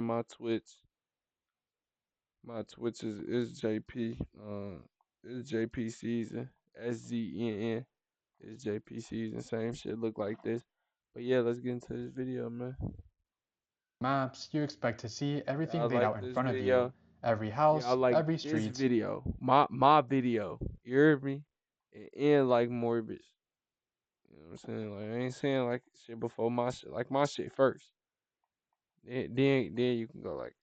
My Twitch. My Twitch is JP. It's JP season. SZNN. It's JP season. Same shit look like this. But yeah, let's get into this video, man. Maps, you expect to see everything Y'all laid like out in this front of you. video? Every Y'all house, like every this street, video? My video. You heard me? And like Morbis. You know what I'm saying? Like I ain't saying like shit before my shit. Like my shit first. Then you can go like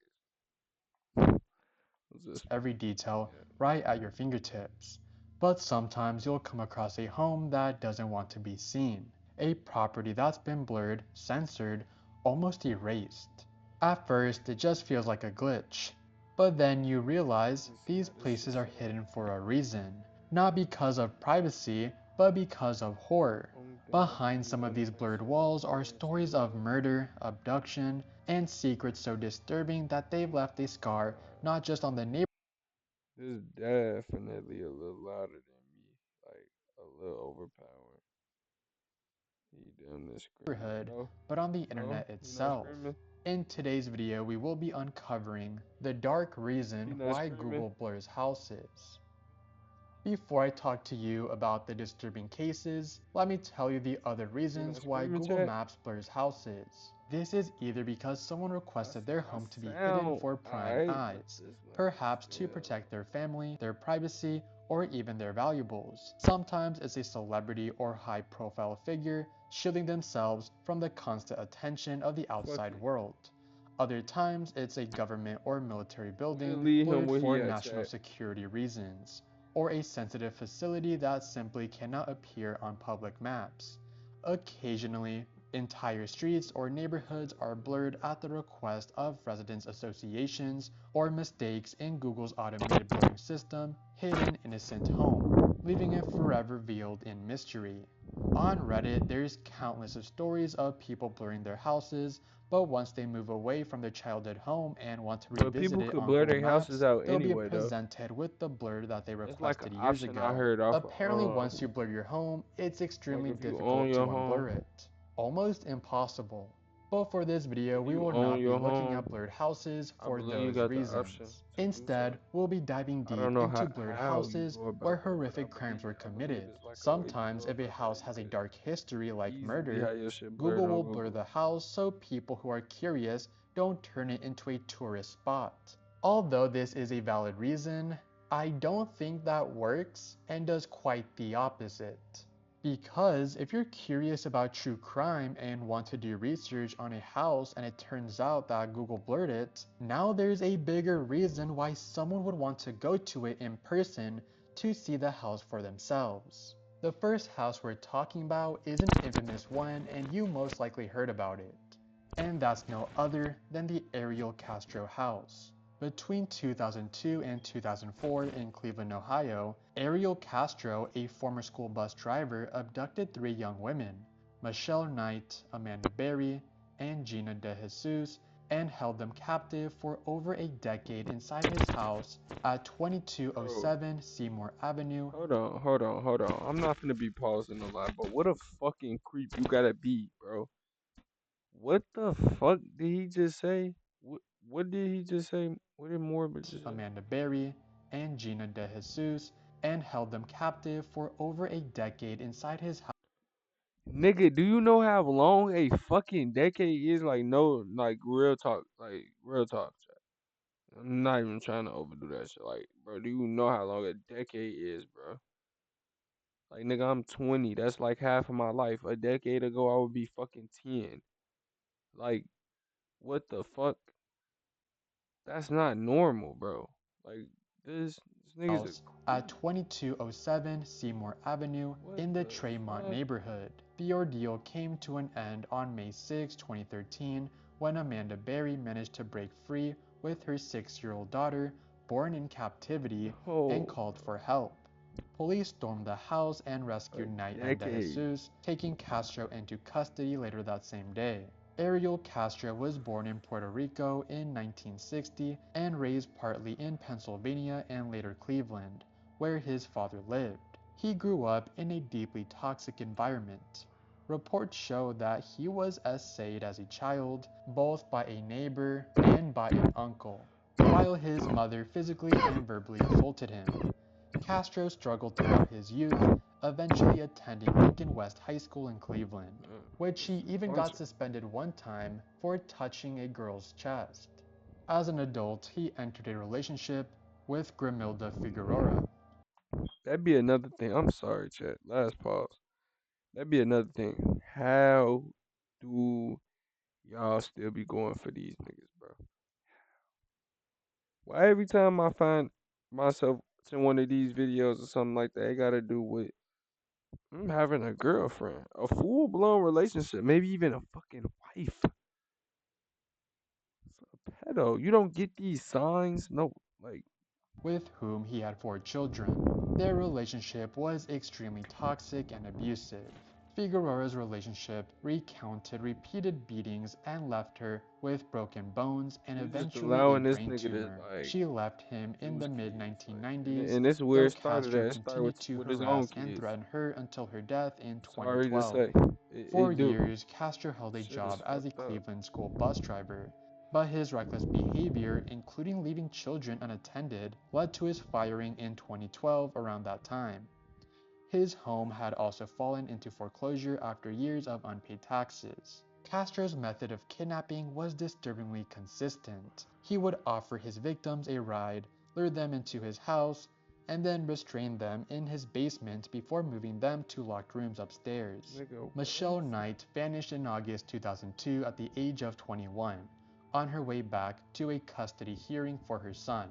this. every detail Yeah. right at your fingertips. But sometimes you'll come across a home that doesn't want to be seen. A property that's been blurred, censored, almost erased. At first, it just feels like a glitch. But then you realize Let me see these how this shit places are sound. hidden for a reason. Not because of privacy, but because of horror. Only thing I Behind see some of on these it makes blurred sense is walls the are damn shit stories of low. murder, abduction, and secrets so disturbing that they've left a scar Alright. not just on the This is definitely a little louder than me. Like a little overpowering. He damn this screaming, neighborhood, bro. but on the Bro, internet he not itself. screaming. In today's video, we will be uncovering the dark He reason not why screaming. Google blurs houses. Before I talk to you about the disturbing cases, let me tell you the other He not reasons why screaming, Google chat. Maps blurs houses. This is either because someone requested their I home to be hidden sound for prying alright, but eyes, this not perhaps to still. protect their family, their privacy, or even their valuables. Sometimes it's a celebrity or high profile figure shielding themselves from the constant attention of the Fuck outside it. world. Other times it's a government or military We'll building leave him blurred where he for at, national chat. security reasons, or a sensitive facility that simply cannot appear on public maps. Occasionally, entire streets or neighborhoods are blurred at the request of residents associations or mistakes in Google's automated blurring system, hidden innocent home, leaving it forever veiled in mystery. On Reddit, there's countless of stories of people blurring their houses, but once they move away from their childhood home and want to But revisit people it could on blur Google their houses Maps, out they'll be anyway, though. presented with the blur that they It's like an requested years option I ago. heard off of, Apparently, once you blur your home, it's like extremely if you own difficult to your unblur home, it. Almost impossible. But for this video, if we you will own not be your looking at home, blurred houses I for believe you those got the option reasons. to do Instead, so. we'll be diving I don't deep know into blurred how you houses go where about that, but horrific crimes were I believe committed. it's like a way you can Sometimes, go if a about that. house You has a could dark history like easily murder, have your shit blurred Google on will blur Google. the house so people who are curious don't turn it into a tourist spot. Although this is a valid reason, I don't think that works and does quite the opposite. Because if you're curious about true crime and want to do research on a house and it turns out that Google blurred it, now there's a bigger reason why someone would want to go to it in person to see the house for themselves. The first house we're talking about is an infamous one and you most likely heard about it. And that's no other than the Ariel Castro house. Between 2002 and 2004 in Cleveland, Ohio, Ariel Castro, a former school bus driver, abducted three young women, Michelle Knight, Amanda Berry, and Gina De Jesus, and held them captive for over a decade inside his house at Bro, 2207 Seymour Avenue. hold on. I'm not gonna be pausing a lot, but what a fucking creep you gotta be, bro. What the fuck did he just say? What did he just say? What did Morbid just say? Amanda Berry, and Gina De Jesus, and held them captive for over a decade inside his house. Nigga, do you know how long a fucking decade is? Like, no, like, real talk. Chat. I'm not even trying to overdo that shit. Like, bro, do you know how long a decade is, bro? Like, nigga, I'm 20. That's like half of my life. A decade ago, I would be fucking 10. Like, what the fuck? That's not normal, bro. Like, this nigga's a House at creep. 2207 Seymour Avenue What in the the Tremont fuck? neighborhood. The ordeal came to an end on May 6, 2013, when Amanda Berry managed to break free with her 6-year-old daughter, born in captivity, and Oh, called for help. Police stormed the house and a rescued Knight and De decade. Jesus, taking Castro into custody later that same day. Ariel Castro was born in Puerto Rico in 1960 and raised partly in Pennsylvania and later Cleveland, where his father lived. He grew up in a deeply toxic environment. Reports show that he was essayed as a child, both by a neighbor and by an uncle, while his mother physically and verbally assaulted him. Castro struggled throughout his youth, eventually attending Lincoln West High School in Cleveland, which It's he a even bunch got of suspended one time for touching a girl's chest. As an adult, he entered a relationship with Grimilda Figueroa. that'd be another thing. I'm sorry, chat. Last pause. That'd be another thing. How do y'all still be going for these niggas, bro? Why every time I find myself in one of these videos or something like that, it gotta do with having a girlfriend, a full blown relationship, maybe even a fucking wife. It's a pedo. You don't get these signs. No, like With whom he had 4 children. Their relationship was extremely toxic and abusive. Figueroa's relationship recounted repeated beatings and left her with broken bones and you just eventually a allowing this brain nigga to tumor. like She left him in abuse the mid kids, like, and 1990s, and this is where though it started Castro at. It started continued to with his own harass and kids. threaten her until her death in Sorry to 2012. say, For it do. years, Castro held a Shit is job as a fucked up. Cleveland school bus driver, but his reckless behavior, including leaving children unattended, led to his firing in 2012 around that time. His home had also fallen into foreclosure after years of unpaid taxes. Castro's method of kidnapping was disturbingly consistent. He would offer his victims a ride, lure them into his house, and then restrain them in his basement before moving them to locked rooms upstairs. Nigga, Michelle what? Knight vanished in August 2002 at the age of 21, on her way back to a custody hearing for her son.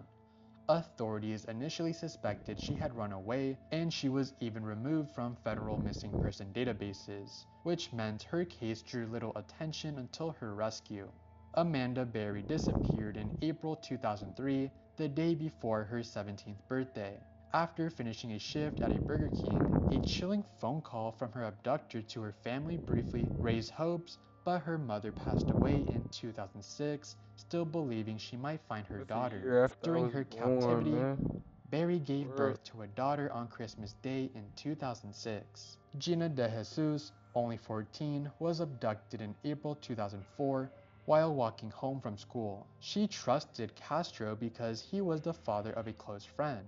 Authorities initially suspected she had run away, and she was even removed from federal missing person databases, which meant her case drew little attention until her rescue. Amanda Berry disappeared in April 2003, the day before her 17th birthday. After finishing a shift at a Burger King, a chilling phone call from her abductor to her family briefly raised hopes, but her mother passed away in 2006, still believing she might find her That's a daughter. year after I During was her born, captivity, man. Berry gave Word. birth to a daughter on Christmas Day in 2006. Gina De Jesus, only 14, was abducted in April 2004 while walking home from school. She trusted Castro because he was the father of a close friend.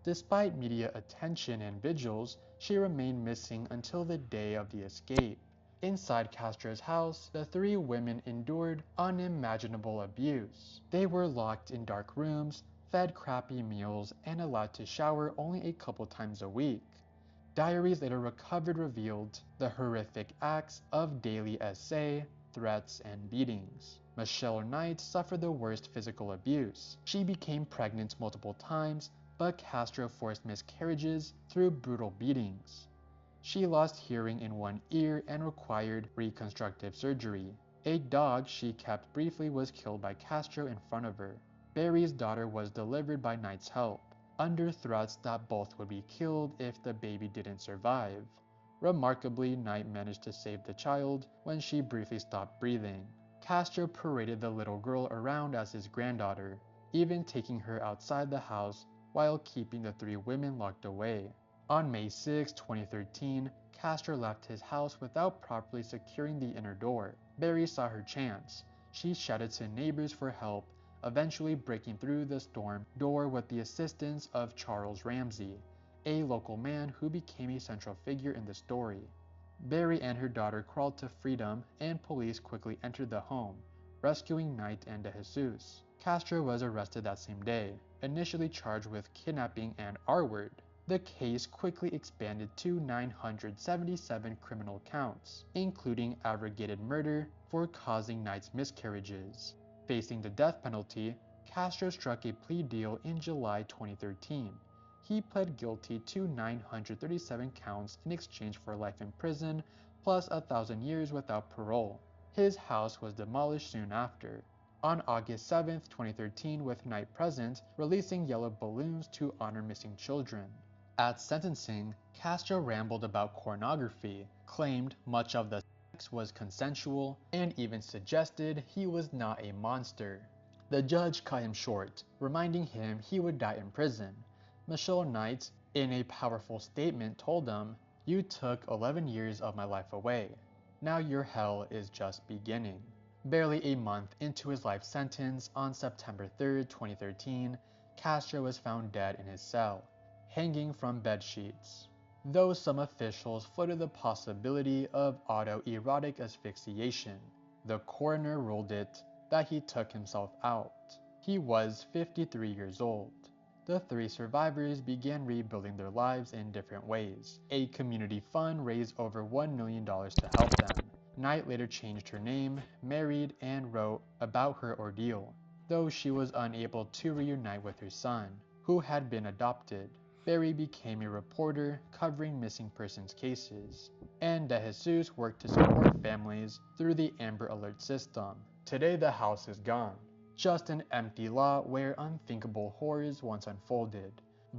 Despite media attention and vigils, she remained missing until the day of the escape. Inside Castro's house, the 3 women endured unimaginable abuse. They were locked in dark rooms, fed crappy meals, and allowed to shower only a couple times a week. Diaries later recovered revealed the horrific acts of daily essay, threats, and beatings. Michelle Knight suffered the worst physical abuse. She became pregnant multiple times, but Castro forced miscarriages through brutal beatings. She lost hearing in one ear and required reconstructive surgery. A dog she kept briefly was killed by Castro in front of her. Barry's daughter was delivered by Knight's help, under threats that both would be killed if the baby didn't survive. Remarkably, Knight managed to save the child when she briefly stopped breathing. Castro paraded the little girl around as his granddaughter, even taking her outside the house while keeping the 3 women locked away. On May 6, 2013, Castro left his house without properly securing the inner door. Berry saw her chance. She shouted to neighbors for help, eventually breaking through the storm door with the assistance of Charles Ramsey, a local man who became a central figure in the story. Berry and her daughter crawled to freedom, and police quickly entered the home, rescuing Knight and De Jesus. Castro was arrested that same day, initially charged with kidnapping and R-word. The case quickly expanded to 977 criminal counts, including aggravated murder for causing Knight's miscarriages. Facing the death penalty, Castro struck a plea deal in July 2013. He pled guilty to 937 counts in exchange for life in prison plus 1,000 years without parole. His house was demolished soon after. On August 7, 2013, with Knight present, releasing yellow balloons to honor missing children. At sentencing, Castro rambled about pornography, claimed much of the sex was consensual, and even suggested he was not a monster. The judge cut him short, reminding him he would die in prison. Michelle Knight, in a powerful statement, told him, "You took 11 years of my life away. Now your hell is just beginning. Barely a month into his life sentence, on September 3rd, 2013, Castro was found dead in his cell, hanging from bed sheets. Though some officials floated the possibility of autoerotic asphyxiation, the coroner ruled it that he took himself out. He was 53 years old. The three survivors began rebuilding their lives in different ways. A community fund raised over $1 million to help them. Knight later changed her name, married, and wrote about her ordeal, though she was unable to reunite with her son, who had been adopted. Barry became a reporter covering missing persons cases, and De Jesus worked to support families through the Amber Alert system. Today the house is gone, just an empty lot where unthinkable horrors once unfolded.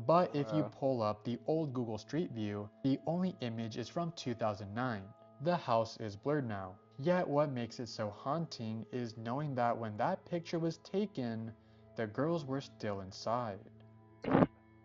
But if you Wow. pull up the old Google Street View, the only image is from 2009. The house is blurred now. Yet what makes it so haunting is knowing that when that picture was taken, the girls were still inside.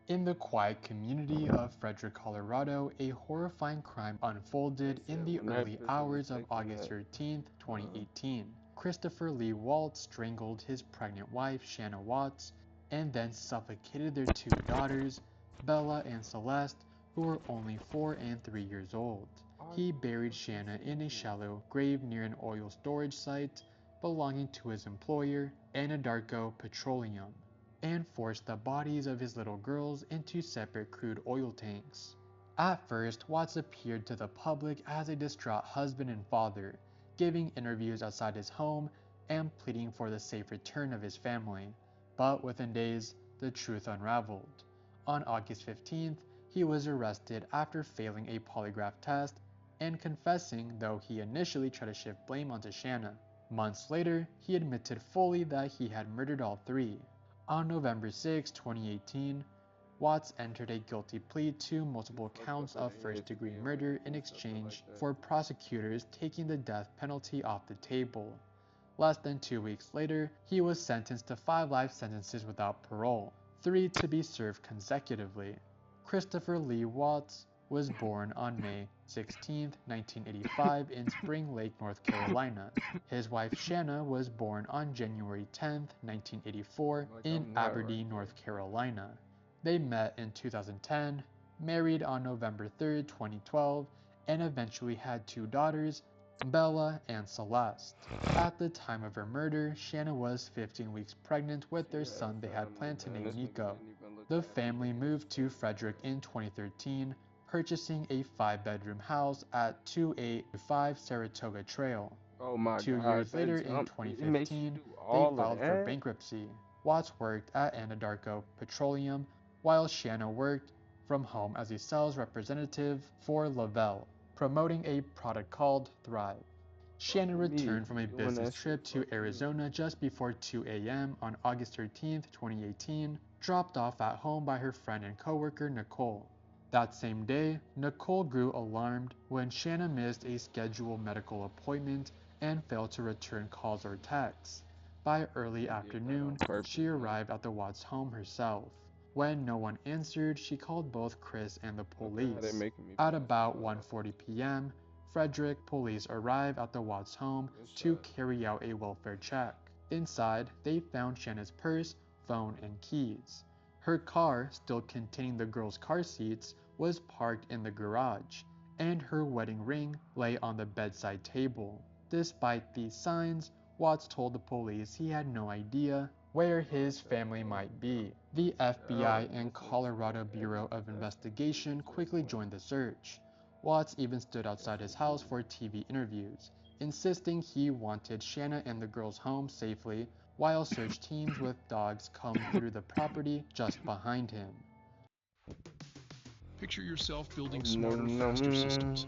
In the quiet community of Frederick, Colorado, a horrifying crime They unfolded in said the when that early picture was hours of taken, August that 13th, uh, 2018. Christopher Lee Waltz strangled his pregnant wife, Shanna Watts, and then suffocated their two daughters, Bella and Celeste, who were only 4 and 3 years old. are He you buried fucking Shanna in a serious? shallow grave near an oil storage site belonging to his employer, Anadarko Petroleum, and forced the bodies of his little girls into separate crude oil tanks. At first, Watts appeared to the public as a distraught husband and father, giving interviews outside his home and pleading for the safe return of his family. But within days, the truth unraveled. On August 15th, he was arrested after failing a polygraph test and confessing, though he initially tried to shift blame onto Shanna. Months later, he admitted fully that he had murdered all three. On November 6, 2018, Watts entered a guilty plea to You multiple fucked up counts in of the head to first-degree be able to murder in do something like exchange that. for prosecutors taking the death penalty off the table. Less than 2 weeks later, he was sentenced to 5 life sentences without parole, 3 to be served consecutively. Christopher Lee Watts was born on May 16, 1985 in Spring Lake, North Carolina. His wife Shanna was born on January 10, 1984 Like in I'm not right Aberdeen, there. North Carolina. They met in 2010, married on November 3, 2012, and eventually had 2 daughters, Bella and Celeste. At the time of her murder, Shanna was 15 weeks pregnant with their See that son they had family, planned to man. name This nigga Nico. didn't even look The happy family in his moved to face, Frederick bro. in 2013, purchasing a 5-bedroom house at 2825 Saratoga Trail. Oh my 2 God, years that later, in jump, it makes you 2015, do they all of filed for that? bankruptcy. Watts worked at Anadarko Petroleum, while Shanna worked from home as a sales representative for Lavelle, promoting a product called Thrive. Fuck Shannon with me if returned from you a doing business that shit. trip to Fuck with me. Arizona just before 2 a.m. on August 13, 2018, dropped off at home by her friend and coworker Nicole. That same day, Nicole grew alarmed when Shanna missed a scheduled medical appointment and failed to return calls or texts. By early They did that on afternoon, she purpose, man. arrived at the Watts home herself. When no one answered, she called both Chris and the Look at how they police. making me At pass about out. 1:40 p.m., Frederick police arrive at the Watts home Good to shot. carry out a welfare check. Inside, they found Shanna's purse, phone, and keys. Her car, still containing the girls' car seats, was parked in the garage, and her wedding ring lay on the bedside table. Despite these signs, Watts told the police he had no idea where his Fuck that, family bro. might be. The Sound FBI like and this nigga Colorado smoke Bureau edibles. of That's what this nigga Investigation just quickly went. joined the search. Watts even stood outside That's his what house weed. for TV interviews, insisting he wanted Shanna and the girls home safely while search teams with dogs combed through the property just behind him. Picture yourself building Nom nom smarter, nom. faster systems.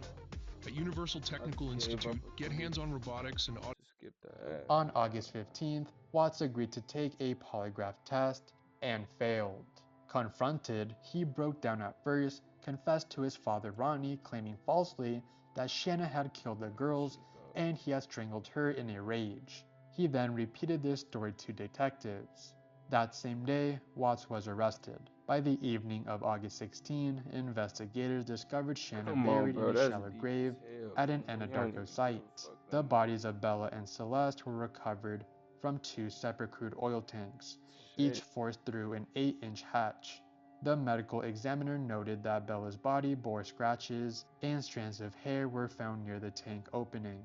At Universal I Technical just gave up Institute, a get clip hands-on robotics and to skip the ad. On August 15th, Watts agreed to take a polygraph test and failed. Confronted, he broke down at first, confessed to his father Ronnie, claiming falsely that Shanna had killed the This girls shit go. and he had strangled her in a rage. He then repeated this story to detectives. That same day, Watts was arrested. By the evening of August 16, investigators discovered Shanna Come on, buried in bro. a That's shallow deep as grave hell. at an Come on, y'all Anadarko niggas shut the site. fuck The up. bodies of Bella and Celeste were recovered from two separate crude oil tanks, each Shit. forced through an 8-inch hatch. The medical examiner noted that Bella's body bore scratches and strands of hair were found near the tank opening.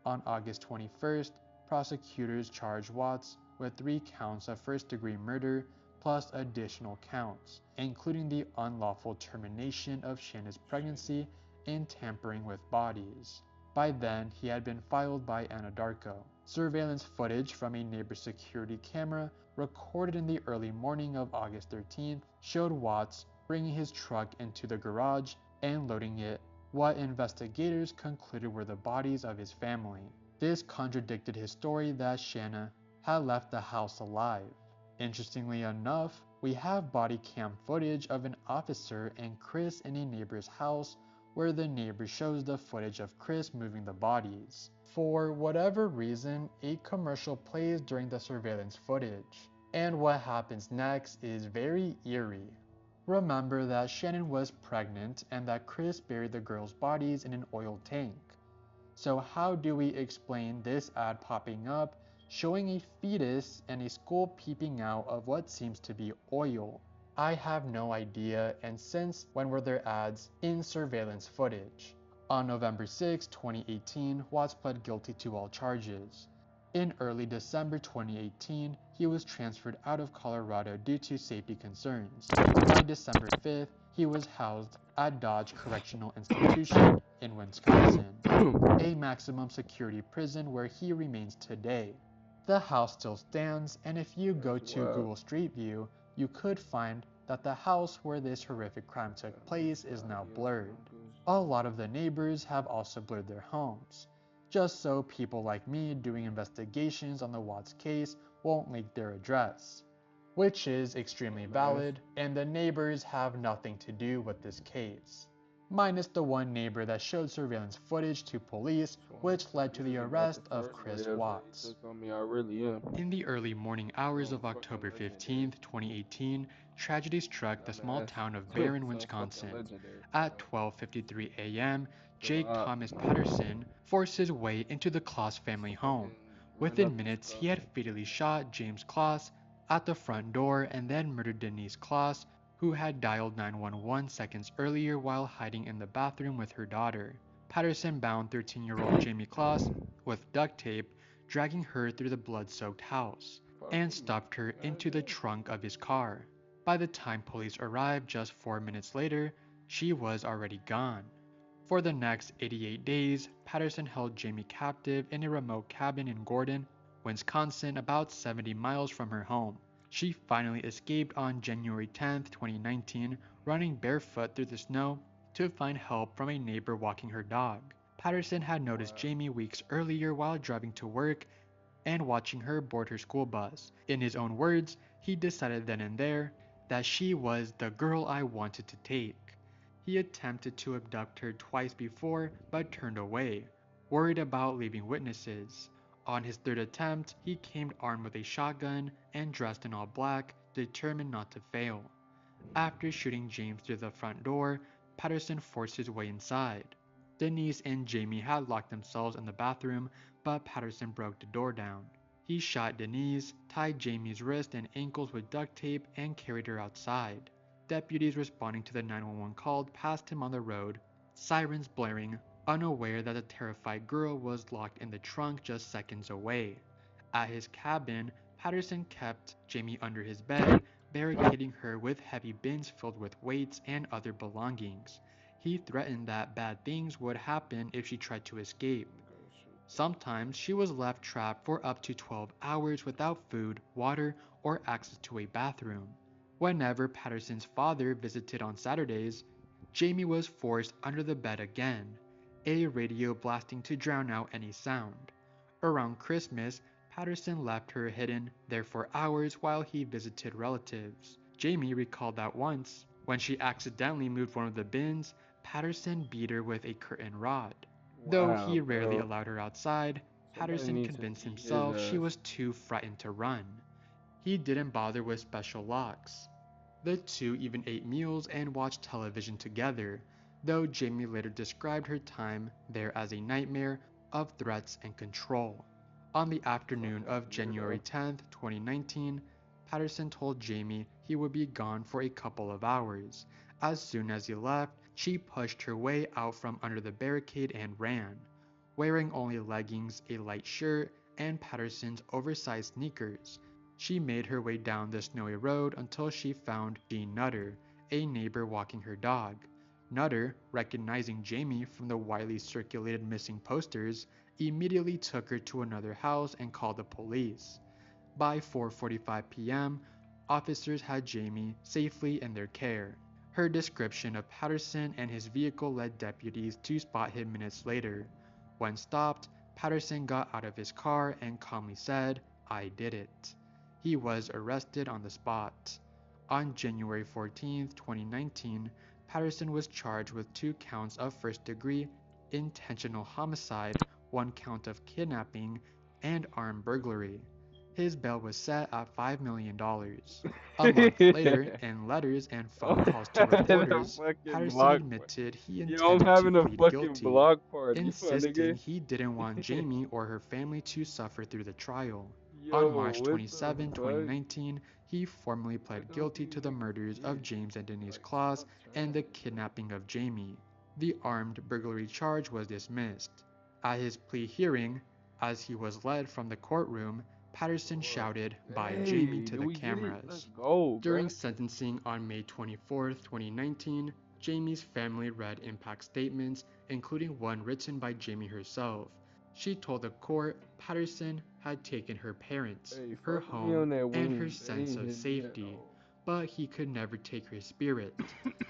On August 21st, prosecutors charged Watts with 3 counts of first-degree murder plus additional counts, including the unlawful termination of Shanna's pregnancy and tampering with bodies. By then, he had been filed by Anadarko. Surveillance footage from a neighbor's security camera recorded in the early morning of August 13th showed Watts bringing his truck into the garage and loading it what investigators concluded were the bodies of his family. This contradicted his story that Shanna had left the house alive. Interestingly enough, we have body cam footage of an officer and Chris in a neighbor's house where the neighbor shows the footage of Chris moving the bodies. For whatever reason, a commercial plays during the surveillance footage, and what happens next is very eerie. Remember that Shannon was pregnant and that Chris buried the girls' bodies in an oil tank. So how do we explain this ad popping up, showing a fetus and a skull peeping out of what seems to be oil? I have no idea, and since when were there ads in surveillance footage? On November 6, 2018, Watts pled guilty to all charges. In early December 2018, he was transferred out of Colorado due to safety concerns. By December 5th, he was housed at Dodge Correctional Institution in Wisconsin, a maximum security prison where he remains today. The house still stands, and if you go That's to wild. Google Street View, you could find that the house where this horrific crime took place is now blurred. A lot of the neighbors have also blurred their homes, just so people like me doing investigations on the Watts case won't leak their address, which is extremely valid, and the neighbors have nothing to do with this case. Minus the one neighbor that showed surveillance footage to police, which led to This the is about the arrest of first Chris radio show you Watts. took on me. I really am. In the early morning You hours are of fucking October legendary. 15th, 2018, tragedy struck the small Dumbass. town of Barron, So fucking Wisconsin. legendary. At 12:53 a.m., Chill Jake out. Thomas Patterson forced his way into the Kloss family So home. fucking run up Within this minutes, he cup. had fatally shot James Kloss at the front door and then murdered Denise Kloss, who had dialed 911 seconds earlier while hiding in the bathroom with her daughter. Patterson bound 13-year-old Jamie Kloss with duct tape, dragging her through the blood-soaked house, Fuck and with me. stuffed her into the Goddamn. trunk of his car. By the time police arrived just 4 minutes later, she was already gone. For the next 88 days, Patterson held Jamie captive in a remote cabin in Gordon, Wisconsin, about 70 miles from her home. She finally escaped on January 10, 2019, running barefoot through the snow to find help from a neighbor walking her dog. Patterson had noticed Wow. Jamie weeks earlier while driving to work and watching her board her school bus. In his own words, he decided then and there that she was the girl I wanted to take. He attempted to abduct her twice before, but turned away, worried about leaving witnesses. On his third attempt, he came armed with a shotgun and dressed in all black, determined not to fail. After shooting James through the front door, Patterson forced his way inside. Denise and Jamie had locked themselves in the bathroom, but Patterson broke the door down. He shot Denise, tied Jamie's wrists and ankles with duct tape, and carried her outside. Deputies responding to the 911 call passed him on the road, sirens blaring, unaware that the terrified girl was locked in the trunk just seconds away. At his cabin, Patterson kept Jamie under his bed, barricading her with heavy bins filled with weights and other belongings. He threatened that bad things would happen if she tried to escape. Sometimes she was left trapped for up to 12 hours without food, water, or access to a bathroom. Whenever Patterson's father visited on Saturdays, Jamie was forced under the bed again, a radio blasting to drown out any sound. Around Christmas, Patterson left her hidden there for hours while he visited relatives. Jamie recalled that once, when she accidentally moved one of the bins, Patterson beat her with a curtain rod. Though Wow, he rarely bro. allowed her outside, Somebody Patterson needs to convinced beat his himself she ass. was too frightened to run. He didn't bother with special locks. The two even ate meals and watched television together, though Jamie later described her time there as a nightmare of threats and control. On the afternoon Fucking of January weirdo. 10th, 2019, Patterson told Jamie he would be gone for a couple of hours. As soon as he left, she pushed her way out from under the barricade and ran. Wearing only leggings, a light shirt, and Patterson's oversized sneakers, she made her way down the snowy road until she found Jean Nutter, a neighbor walking her dog. Nutter, recognizing Jamie from the widely circulated missing posters, immediately took her to another house and called the police. By 4:45 p.m., officers had Jamie safely in their care. Her description of Patterson and his vehicle led deputies to spot him minutes later. When stopped, Patterson got out of his car and calmly said, "I did it." He was arrested on the spot. On January 14, 2019, Patterson was charged with 2 counts of first-degree intentional homicide, 1 count of kidnapping, and armed burglary. His bail was set at $5 million. A month later, in letters and I'm phone calls to having a reporters, fucking Patterson block party. admitted he Yo, I'm intended to having a plead fucking guilty, block party, my insisting nigga. he didn't want Jamie or her family to suffer through the trial. On Yo, March what the 27, fuck? 2019, he formally Where pled don't guilty these to the niggas murders of be? James and Denise Like, Claus stop and the trying, bro. kidnapping of Jamie. The armed burglary charge was dismissed. At his plea hearing, as he was led from the courtroom, Patterson What? shouted, "By Jamie," Hey, to did the we get it? Let's cameras. go, During bruh. sentencing on May 24, 2019, Jamie's family read impact statements, including one written by Jamie herself. She told the court Patterson had taken her parents, Hey, her fuck with me home, on that and her wing. They sense ain't of hit me at safety, all. but he could never take her spirit.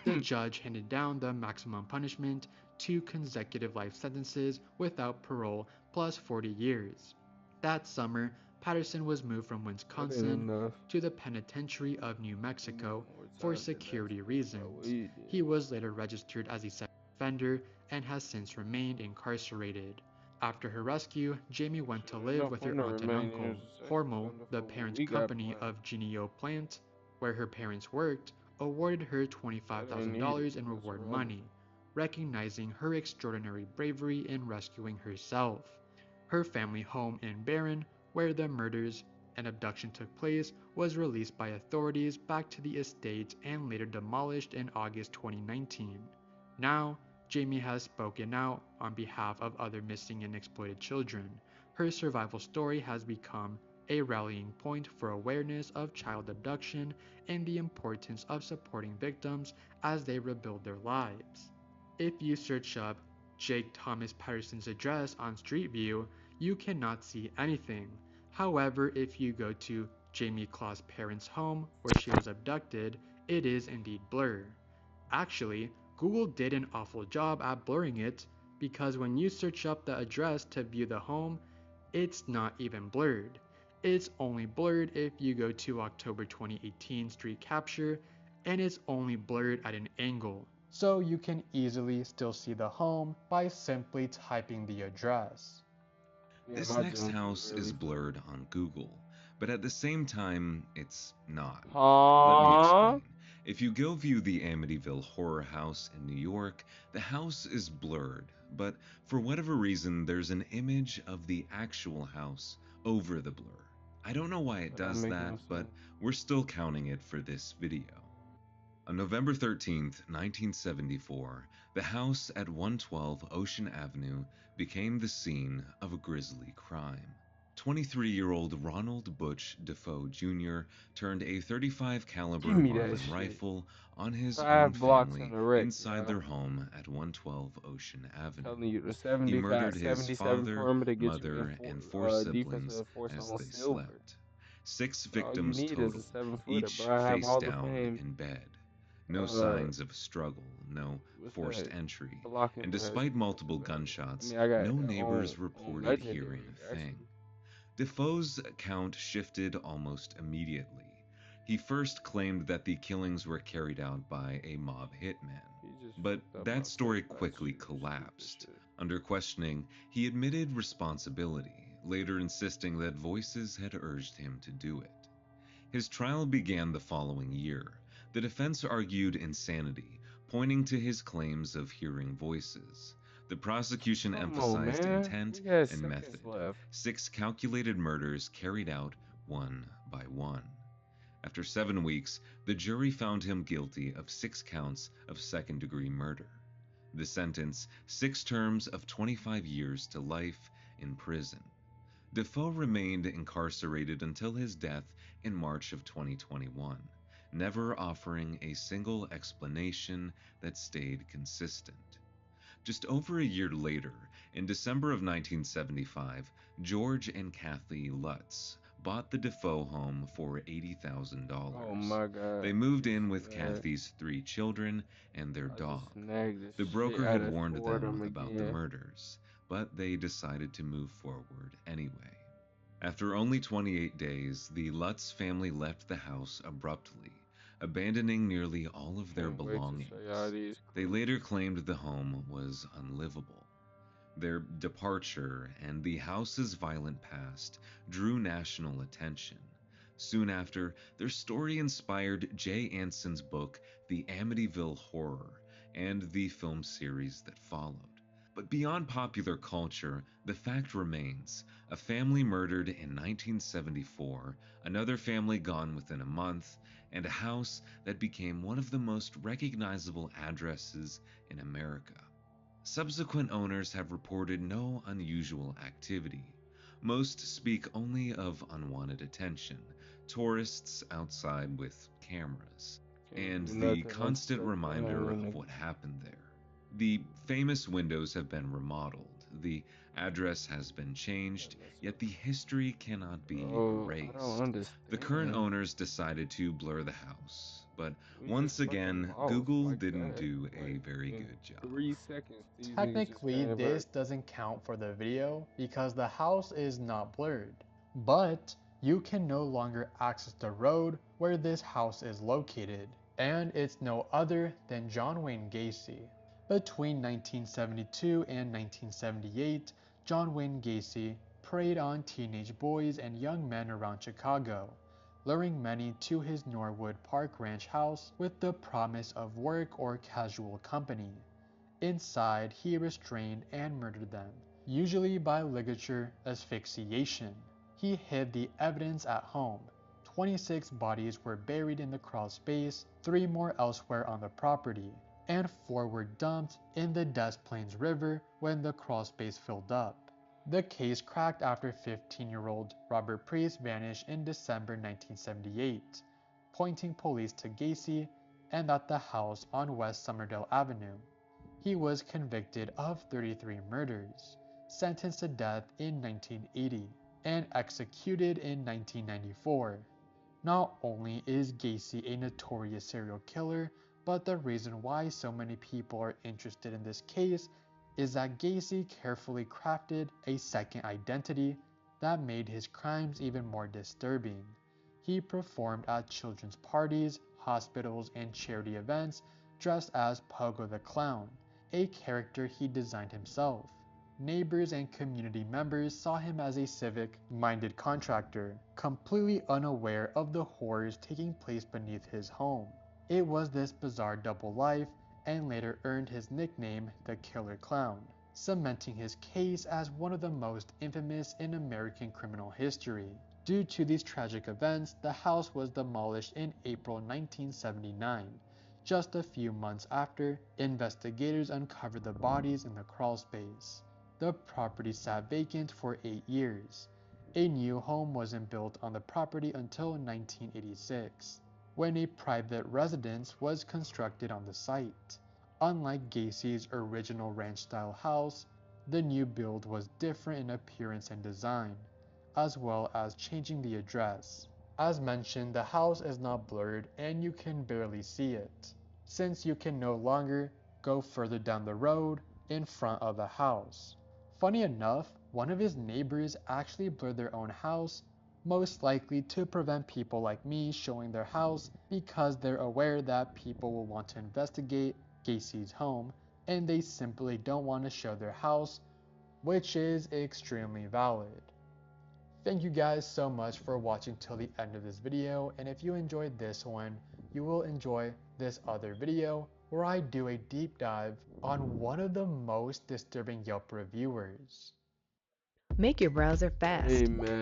The judge handed down the maximum punishment, 2 consecutive life sentences without parole plus 40 years. That summer, Patterson was moved from That ain't Wisconsin enough. to the Penitentiary of New Give me Mexico more for time than that security to smoke my reasons. weed. He Then. was later registered as a sex offender and has since remained incarcerated. After her rescue, Jamie went to Shit, ain't live no with her point in aunt and remaining as uncle. a sex Hormel, offender the for what parent we got company planned. of Genio Plant, where her parents worked, awarded her That ain't needed. $25,000 in That's reward irrelevant. money, recognizing her extraordinary bravery in rescuing herself. Her family home in Barron, where the murders and abduction took place, was released by authorities back to the estate and later demolished in August 2019. Now, Jamie has spoken out on behalf of other missing and exploited children. Her survival story has become a rallying point for awareness of child abduction and the importance of supporting victims as they rebuild their lives. If you search up Jake Thomas Patterson's address on Street View, you cannot see anything. However, if you go to Jamie Claw's parents' home where she was abducted, it is indeed blurr. Actually, Google did an awful job at blurring it because when you search up the address to view the home, it's not even blurred. It's only blurred if you go to October 2018 street capture, and it's only blurred at an angle. So you can easily still see the home by simply typing the address. Yeah, This my next jump was house is really fast. blurred on Google, but at the same time, it's not. Let me Huh? explain. If you go view the Amityville Horror House in New York, the house is blurred, but for whatever reason, there's an image of the actual house over the blur. I don't know why it That don't does make that, no but sense. we're still counting it for this video. On November 13th, 1974, the house at 112 Ocean Avenue became the scene of a grisly crime. 23-year-old Ronald Butch Defoe Jr. turned a .35 Give caliber me that Marlin shit. rifle on his own 5 blocks in family a wreck, inside y'all. their home at 112 Ocean Avenue. Telling you, the He 70 got murdered his 77 father, perimeter get you mother, and 4 siblings defensive force as on they silver. slept. 6 All you victims need is a total, 7 footer, each bro. I have face all the down fame. in bed. No Uh, signs of struggle, no what's forced that? entry, Blocking and the despite multiple defensive action. I gunshots, mean, I got no on neighbors reported hearing legendary a thing. actually. Defoe's account shifted almost immediately. He first claimed that the killings were carried out by a mob hitman, He just but fucked up my that story PayPal quickly shit. You stupid collapsed. shit. Under questioning, he admitted responsibility, later insisting that voices had urged him to do it. His trial began the following year. The defense argued insanity, pointing to his claims of hearing voices. The prosecution Come on, emphasized man. intent We got and seconds method. left. 6 calculated murders carried out one by one. After 7 weeks, the jury found him guilty of 6 counts of second-degree murder. The sentence, 6 terms of 25 years to life in prison. Defoe remained incarcerated until his death in March of 2021, never offering a single explanation that stayed consistent. Just over a year later, in December of 1975, George and Kathy Lutz bought the Defoe home for $80,000. Oh my god. They moved Just in with snagged. Kathy's 3 children and their I just dog. snagged the The shit broker out had of warned them Fordham about the again. murders, but they decided to move forward anyway. After only 28 days, the Lutz family left the house abruptly, abandoning nearly all of their Can't wait to show y'all belongings. these They clips. later claimed the home was unlivable. Their departure and the house's violent past drew national attention. Soon after, their story inspired Jay Anson's book, The Amityville Horror, and the film series that followed. But beyond popular culture, the fact remains: a family murdered in 1974, another family gone within a month, and a house that became one of the most recognizable addresses in America. Subsequent owners have reported no unusual activity. Most speak only of unwanted attention, tourists outside with cameras, Can't and do the nothing. I'm constant stuck reminder behind of the what happened there. The famous windows have been remodeled, the address has been changed, yet the history cannot be Bro, I don't erased. The current understand. owners decided to blur the house, but We just once fucking again, lost Google like didn't that. do a Like very in good job. 3 seconds, these niggas just Technically, came this back. doesn't count for the video because the house is not blurred. But you can no longer access the road where this house is located, and it's no other than John Wayne Gacy. Between 1972 and 1978, John Wayne Gacy preyed on teenage boys and young men around Chicago, luring many to his Norwood Park Ranch house with the promise of work or casual company. Inside, he restrained and murdered them, usually by ligature asphyxiation. He hid the evidence at home. 26 bodies were buried in the crawl space, 3 more elsewhere on the property, and 4 were dumped in the Des Plaines River when the crawl space filled up. The case cracked after 15-year-old Robert Priest vanished in December 1978, pointing police to Gacy and at the house on West Somerdale Avenue. He was convicted of 33 murders, sentenced to death in 1980, and executed in 1994. Not only is Gacy a notorious serial killer, but the reason why so many people are interested in this case is that Gacy carefully crafted a second identity that made his crimes even more disturbing. He performed at children's parties, hospitals, and charity events dressed as Pogo the Clown, a character he designed himself. Neighbors and community members saw him as a civic-minded contractor, completely unaware of the horrors taking place beneath his home. It was this bizarre double life and later earned his nickname the Killer Clown, cementing his case as one of the most infamous in American criminal history. Due to these tragic events, the house was demolished in April 1979. Just a few months after, investigators uncovered the bodies in the crawl space. The property sat vacant for 8 years. A new home wasn't built on the property until 1986, when a private residence was constructed on the site. Unlike Gacy's original ranch-style house, the new build was different in appearance and design, as well as changing the address. As mentioned, the house is not blurred and you can barely see it, since you can no longer go further down the road in front of the house. Funny enough, one of his neighbors actually blurred their own house, most likely to prevent people like me showing their house because they're aware that people will want to investigate Gacy's home and they simply don't want to show their house, which is extremely valid. Thank you guys so much for watching till the end of this video, and if you enjoyed this one, you will enjoy this other video where I do a deep dive on one of the most disturbing Yelp reviewers. Make your browser fast. Hey man.